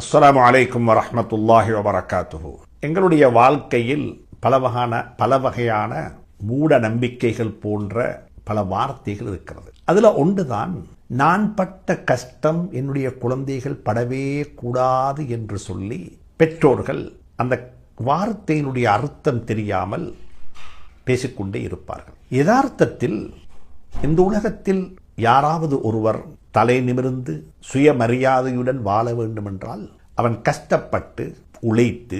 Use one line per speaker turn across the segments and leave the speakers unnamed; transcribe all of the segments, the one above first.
அஸ்ஸலாமு அலைக்கும் வரஹ்மத்துல்லாஹி வபரகாத்துஹு. எங்களுடைய வாழ்க்கையில் பல வகையான மூட நம்பிக்கைகள் போன்ற பல வார்த்தைகள் இருக்கிறது. அதில் ஒன்றுதான், நான் பட்ட கஷ்டம் என்னுடைய குழந்தைகள் படவே கூடாது என்று சொல்லி பெற்றோர்கள் அந்த வார்த்தையினுடைய அர்த்தம் தெரியாமல் பேசிக்கொண்டே இருப்பார்கள். யதார்த்தத்தில் இந்த உலகத்தில் யாராவது ஒருவர் தலை நிமிர்ந்து சுயமரியாதையுடன் வாழ வேண்டுமென்றால் அவன் கஷ்டப்பட்டு உழைத்து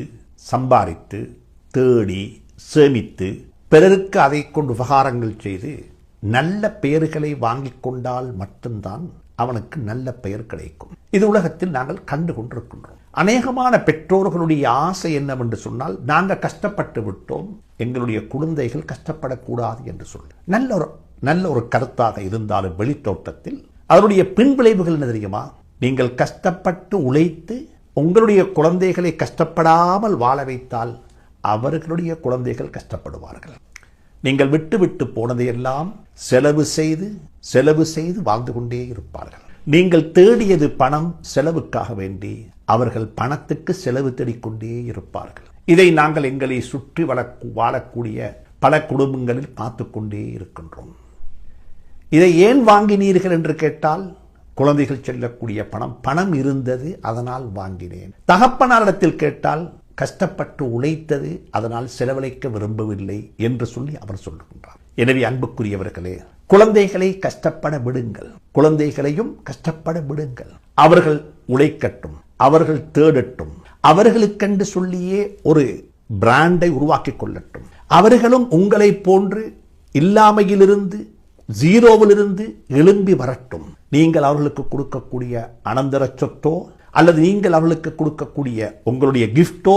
சம்பாதித்து தேடி சேமித்து பிறருக்கு அதை கொண்டு உபகாரங்கள் செய்து நல்ல பெயர்களை வாங்கி கொண்டால் மட்டும்தான் அவனுக்கு நல்ல பெயர் கிடைக்கும். இது உலகத்தில் நாங்கள் கண்டு கொண்டிருக்கின்றோம். அநேகமான பெற்றோர்களுடைய ஆசை என்னவென்று சொன்னால், நாங்கள் கஷ்டப்பட்டு விட்டோம், எங்களுடைய குழந்தைகள் கஷ்டப்படக்கூடாது என்று சொல்லி நல்ல ஒரு கருத்தாக இருந்தாலும் வெளித்தோட்டத்தில் அதனுடைய பின்விளைவுகள் என்ன தெரியுமா? நீங்கள் கஷ்டப்பட்டு உழைத்து உங்களுடைய குழந்தைகளை கஷ்டப்படாமல் வாழ வைத்தால் அவர்களுடைய குழந்தைகள் கஷ்டப்படுவார்கள். நீங்கள் விட்டு போனதையெல்லாம் செலவு செய்து வாழ்ந்து கொண்டே இருப்பார்கள். நீங்கள் தேடியது பணம் செலவுக்காக வேண்டி அவர்கள் பணத்துக்கு செலவு தேடிக்கொண்டே இருப்பார்கள். இதை நாங்கள் எங்களை சுற்றி வாழக்கூடிய பல குடும்பங்களில் பார்த்து கொண்டே இருக்கின்றோம். இதை ஏன் வாங்கினீர்கள் என்று கேட்டால், குழந்தைகள் செல்லக்கூடிய பணம் இருந்தது, அதனால் வாங்கினேன். தகப்பனாரிடத்தில் கேட்டால், கஷ்டப்பட்டு உழைத்தது, அதனால் செலவழிக்க விரும்பவில்லை என்று சொல்லி அவர் சொல்லுகின்றார். எனவே அன்புக்குரியவர்களே, குழந்தைகளை கஷ்டப்பட விடுங்கள், குழந்தைகளையும் கஷ்டப்பட விடுங்கள். அவர்கள் உழைக்கட்டும், அவர்கள் தேடட்டும், அவர்களுக்கென்று சொல்லியே ஒரு பிராண்டை உருவாக்கி கொள்ளட்டும். அவர்களும் உங்களை போன்று இல்லாமையிலிருந்து ஜீரோவிலிருந்து எழும்பி வரட்டும். நீங்கள் அவர்களுக்கு கொடுக்கக்கூடிய அனந்தர சொத்தோ அல்லது நீங்கள் அவர்களுக்கு கொடுக்கக்கூடிய உங்களுடைய கிஃப்டோ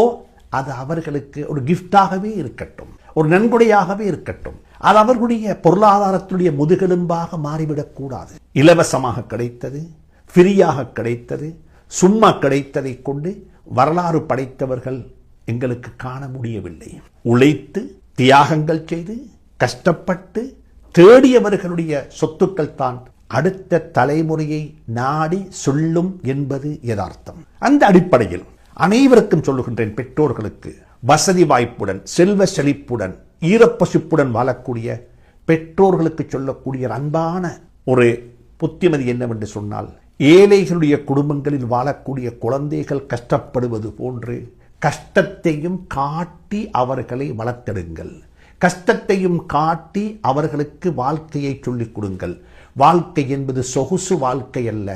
அது அவர்களுக்கு ஒரு கிஃப்டாகவே இருக்கட்டும், ஒரு நன்கொடையாகவே இருக்கட்டும். அது அவர்களுடைய பொருளாதாரத்துடைய முதுகெலும்பாக மாறிவிடக்கூடாது. இலவசமாக கிடைத்தது, ஃப்ரீயாக கிடைத்தது, சும்மா கிடைத்ததை கொண்டு வரலாறு படைத்தவர்கள் எங்களுக்கு காண முடியவில்லை. உழைத்து தியாகங்கள் செய்து கஷ்டப்பட்டு தேடியவர்களுடைய சொத்துக்கள் தான் அடுத்த தலைமுறையை நாடி சொல்லும் என்பது யதார்த்தம். அந்த அடிப்படையில் அனைவருக்கும் சொல்லுகின்றேன், பெற்றோர்களுக்கு வசதி வாய்ப்புடன் செல்வ செழிப்புடன் ஈரப்பசிப்புடன் வாழக்கூடிய பெற்றோர்களுக்கு சொல்லக்கூடிய அன்பான ஒரு புத்திமதி என்னவென்று சொன்னால், ஏழைகளுடைய குடும்பங்களில் வாழக்கூடிய குழந்தைகள் கஷ்டப்படுவது போன்று கஷ்டத்தையும் காட்டி அவர்களை வளர்த்தெடுங்கள். கஷ்டத்தையும் காட்டி அவர்களுக்கு வாழ்க்கையை சொல்லிக் கொடுங்கள். வாழ்க்கை என்பது சொகுசு வாழ்க்கை அல்ல.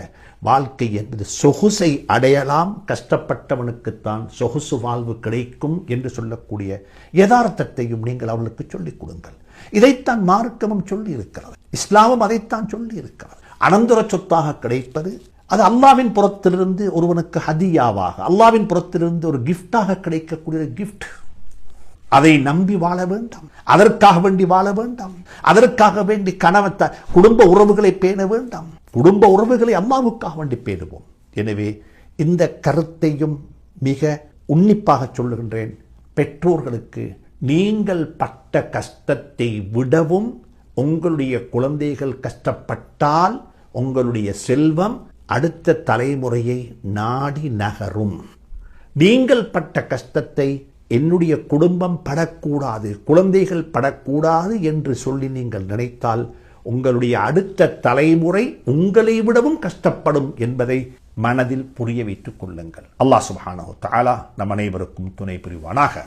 வாழ்க்கை என்பது சொகுசை அடையலாம், கஷ்டப்பட்டவனுக்குத்தான் சொகுசு வாழ்வு கிடைக்கும் என்று சொல்லக்கூடிய யதார்த்தத்தையும் நீங்கள் அவளுக்கு சொல்லிக் கொடுங்கள். இதைத்தான் மார்க்கமும் சொல்லி இருக்கிறது, இஸ்லாமும் அதைத்தான் சொல்லி இருக்கிறது. அனந்தர சொத்தாக கிடைப்பது அது அல்லாவின் புறத்திலிருந்து ஒருவனுக்கு ஹதியாவாக, அல்லாவின் புறத்திலிருந்து ஒரு கிஃப்டாக கிடைக்கக்கூடிய கிஃப்ட். அதை நம்பி வாழ வேண்டாம், அதற்காக வேண்டி வாழ வேண்டாம், அதற்காக வேண்டி குடும்ப உறவுகளை பேண வேண்டாம். குடும்ப உறவுகளை அல்லாஹ்வுக்காக வேண்டி பேணுவோம். எனவே இந்த கருத்தையும் மிக உன்னிப்பாக சொல்லுகின்றேன். பெற்றோர்களுக்கு நீங்கள் பட்ட கஷ்டத்தை விடவும் உங்களுடைய குழந்தைகள் கஷ்டப்பட்டால் உங்களுடைய செல்வம் அடுத்த தலைமுறையை நாடி நகரும். நீங்கள் பட்ட கஷ்டத்தை என்னுடைய குடும்பம் படக்கூடாது, குழந்தைகள் படக்கூடாது என்று சொல்லி நீங்கள் நினைத்தால் உங்களுடைய அடுத்த தலைமுறை உங்களை விடவும் கஷ்டப்படும் என்பதை மனதில் புரிய வைத்துக் கொள்ளுங்கள். அல்லாஹ் சுப்ஹானஹு வ தஆலா நம் அனைவருக்கும் துணை புரிவானாக.